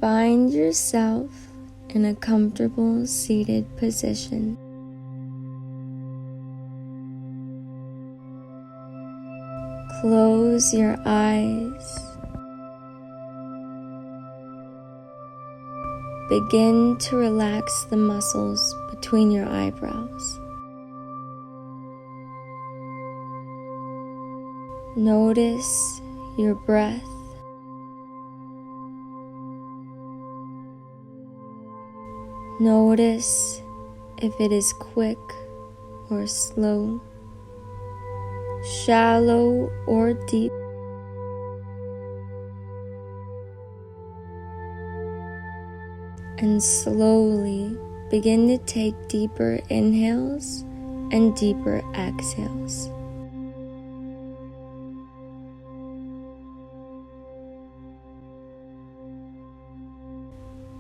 find yourself in a comfortable seated position. Close your eyes. Begin to relax the muscles between your eyebrows. Notice your breath. Notice if it is quick or slow, shallow or deep. And slowly begin to take deeper inhales and deeper exhales.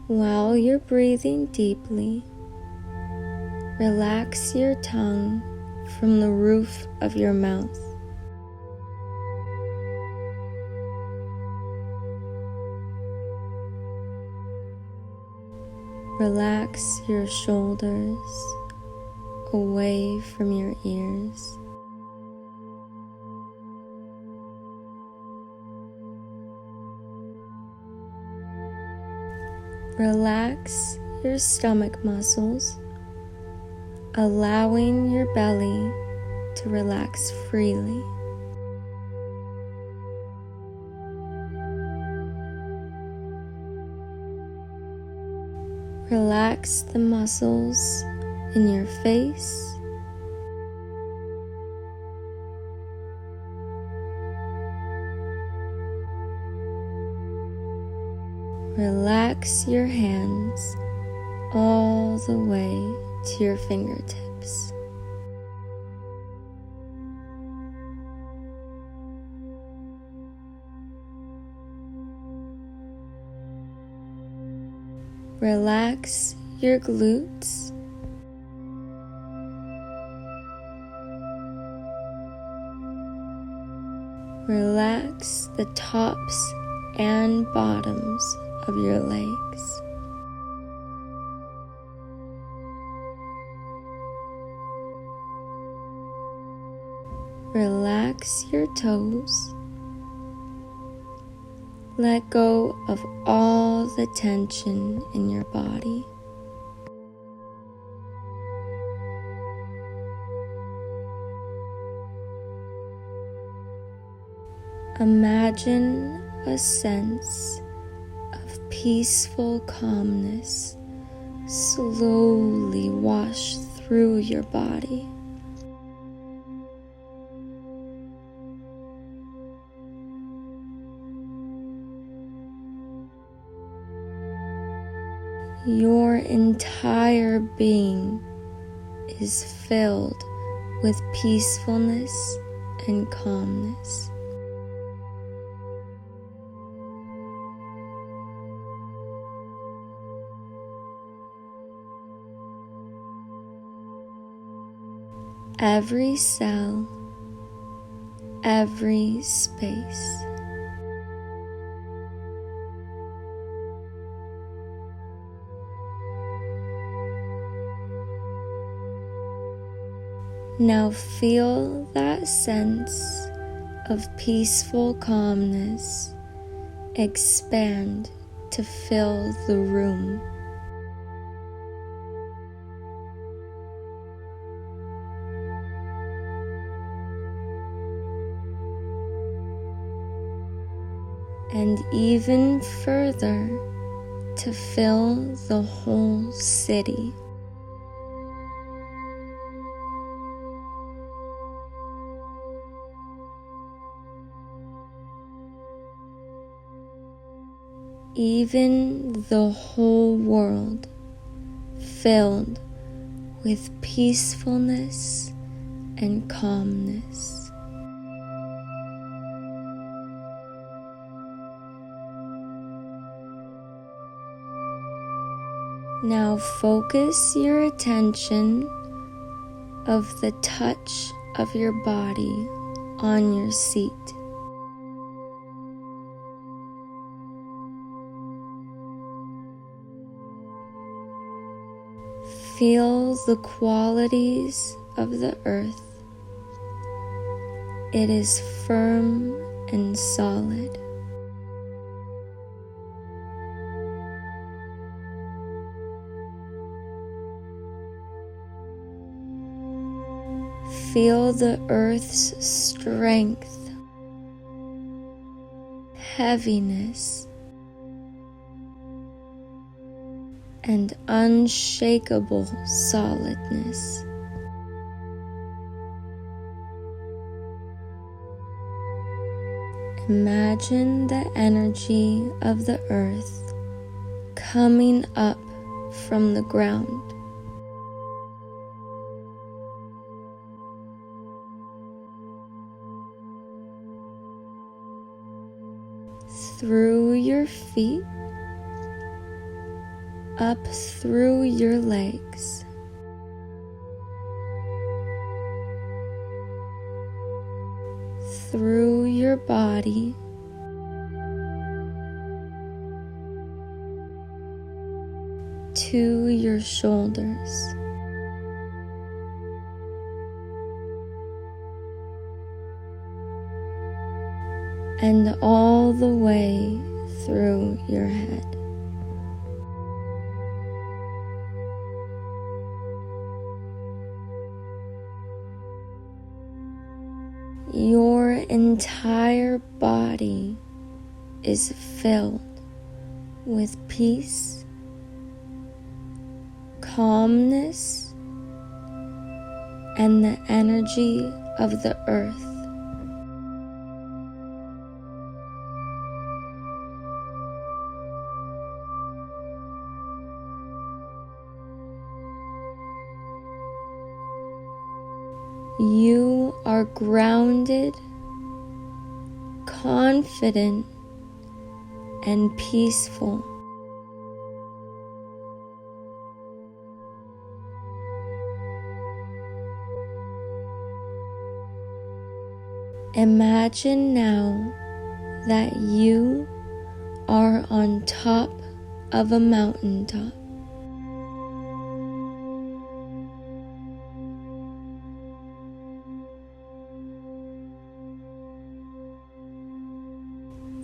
While you're breathing deeply, relax your tongue from the roof of your mouth. Relax your shoulders away from your ears. Relax your stomach muscles, allowing your belly to relax freely. Relax the muscles in your face, relax your hands all the way to your fingertips. Relax your glutes. Relax the tops and bottoms of your legs. Relax your toes. Let go of all the tension in your body. Imagine a sense of peaceful calmness slowly wash through your body. Your entire being is filled with peacefulness and calmness. Every cell, every space. Now feel that sense of peaceful calmness expand to fill the room. And even further to fill the whole city. Even the whole world filled with peacefulness and calmness. Now focus your attention of the touch of your body on your seat. Feel the qualities of the earth. It is firm and solid. Feel the earth's strength, heaviness, and unshakable solidness. Imagine the energy of the earth coming up from the ground. Through your feet, up through your legs, through your body, to your shoulders, and all the way through your head. Your entire body is filled with peace, calmness, and the energy of the earth. You are grounded, confident, and peaceful. Imagine now that you are on top of a mountaintop.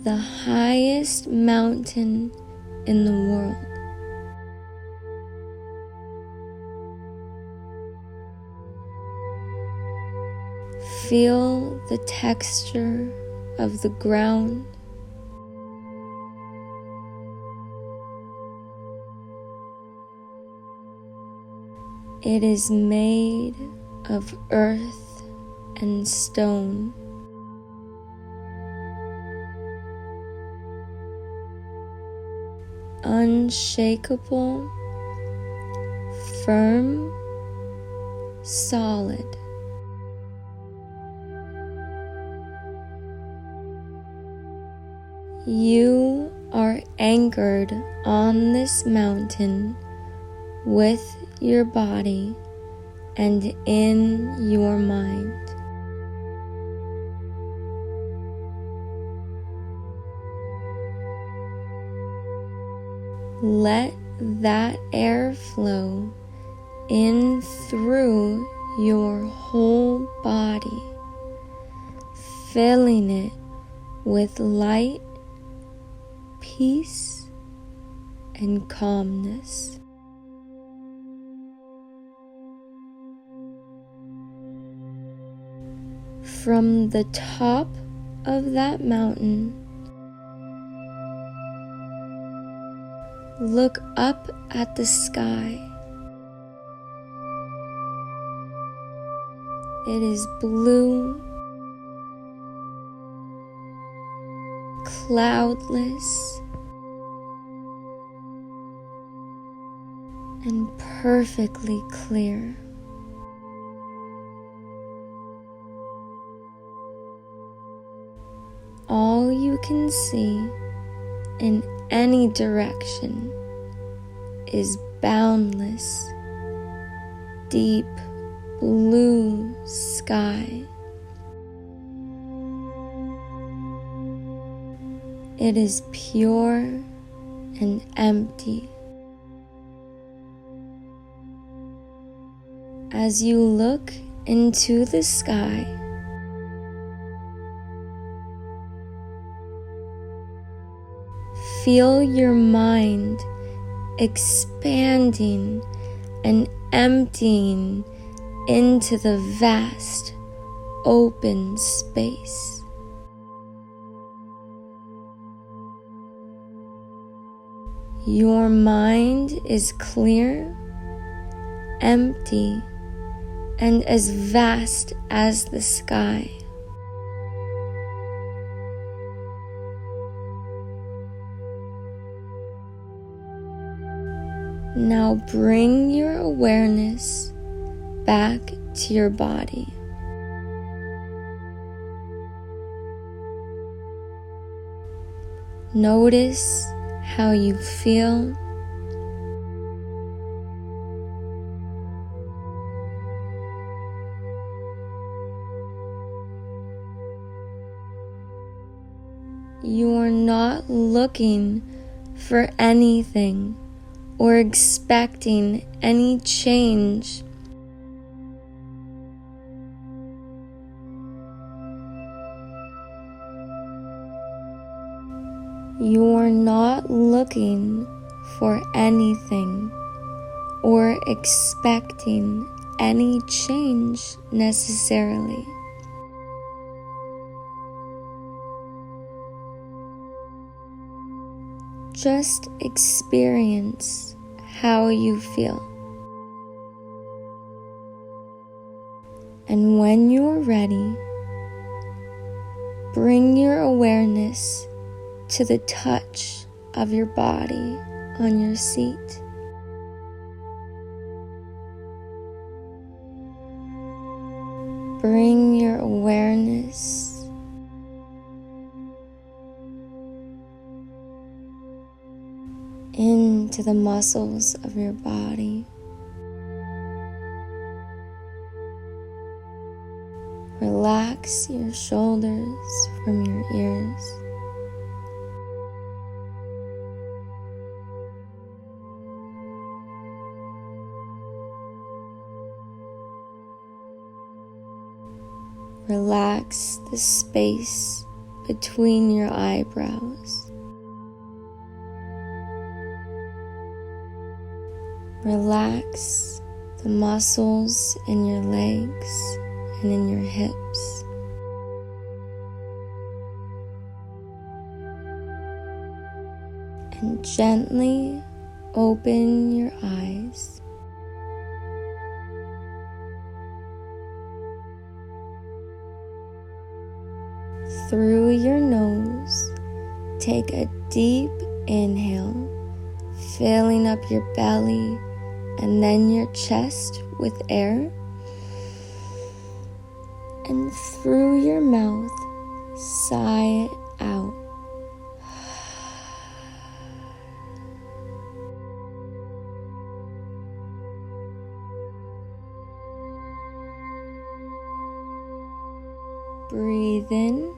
The highest mountain in the world. Feel the texture of the ground. It is made of earth and stone. Unshakable, firm, solid. You are anchored on this mountain with your body and in your mind. Let that air flow in through your whole body, filling it with light, peace, and calmness. From the top of that mountain, look up at the sky. It is blue, cloudless, and perfectly clear. All you can see in any direction is boundless, deep blue sky. It is pure and empty. As you look into the sky, feel your mind expanding and emptying into the vast open space. Your mind is clear, empty, and as vast as the sky. Now bring your awareness back to your body. Notice how you feel. You are not looking for anything or expecting any change. You are not looking for anything or expecting any change necessarily. Just experience how you feel. And when you're ready, bring your awareness to the touch of your body on your seat. Bring your awareness into the muscles of your body. Relax your shoulders from your ears. Relax the space between your eyebrows. Relax the muscles in your legs and in your hips. And gently open your eyes. Through your nose, take a deep inhale, filling up your belly and then your chest with air. And through your mouth, sigh it out. Breathe in.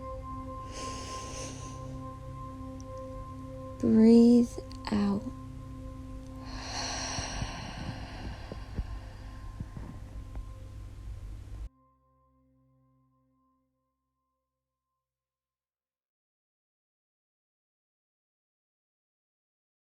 Breathe